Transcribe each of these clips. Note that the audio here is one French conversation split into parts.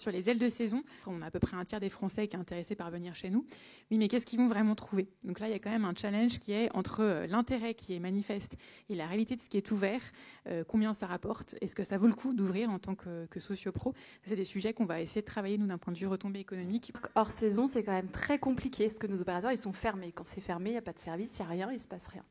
sur les ailes de saison. On a à peu près un tiers des Français qui est intéressé par venir chez nous. Oui, mais qu'est-ce qu'ils vont vraiment trouver? Donc là, il y a quand même un challenge qui est entre l'intérêt qui est manifeste et la réalité de ce qui est ouvert. Combien ça rapporte? Est-ce que ça vaut le coup d'ouvrir en tant que socio-pro? C'est des sujets qu'on va essayer de travailler, nous, d'un point de vue retombée économique. Hors saison, c'est quand même très compliqué parce que nos opérateurs, ils sont fermés. Quand c'est fermé, il n'y a pas de service, il n'y a rien, il ne se passe rien.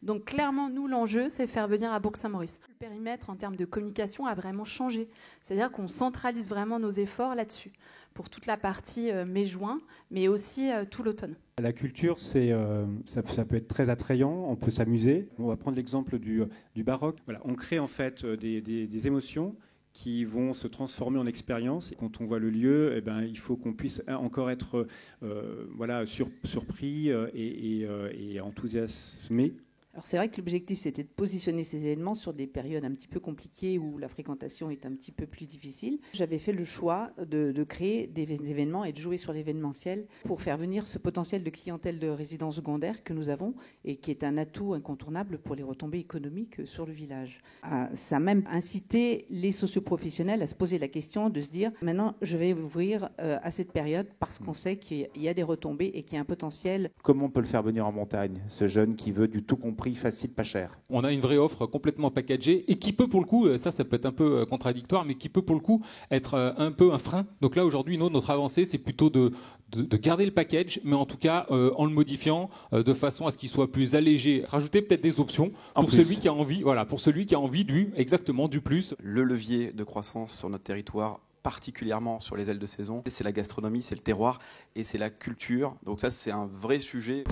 Donc clairement, nous, l'enjeu, c'est faire venir à Bourg-Saint-Maurice. Le périmètre en termes de communication a vraiment changé. C'est-à-dire qu'on centralise vraiment nos efforts là-dessus, pour toute la partie mai-juin, mais aussi tout l'automne. La culture, ça peut être très attrayant, on peut s'amuser. On va prendre l'exemple du baroque. Voilà, on crée en fait des émotions qui vont se transformer en expérience. Quand on voit le lieu, il faut qu'on puisse encore être surpris et enthousiasmé. Alors c'est vrai que l'objectif, c'était de positionner ces événements sur des périodes un petit peu compliquées où la fréquentation est un petit peu plus difficile. J'avais fait le choix de créer des événements et de jouer sur l'événementiel pour faire venir ce potentiel de clientèle de résidence secondaire que nous avons et qui est un atout incontournable pour les retombées économiques sur le village. Ça a même incité les socioprofessionnels à se poser la question de se dire maintenant je vais ouvrir à cette période parce qu'on sait qu'il y a des retombées et qu'il y a un potentiel. Comment on peut le faire venir en montagne, ce jeune qui veut du tout compris, facile, pas cher? On a une vraie offre complètement packagée et qui peut pour le coup, ça peut être un peu contradictoire, mais qui peut pour le coup être un peu un frein. Donc là aujourd'hui, notre avancée, c'est plutôt de garder le package, mais en tout cas en le modifiant de façon à ce qu'il soit plus allégé. Rajouter peut-être des options pour celui qui a envie, pour celui qui a envie du plus. Le levier de croissance sur notre territoire, particulièrement sur les ailes de saison, c'est la gastronomie, c'est le terroir et c'est la culture. Donc ça, c'est un vrai sujet.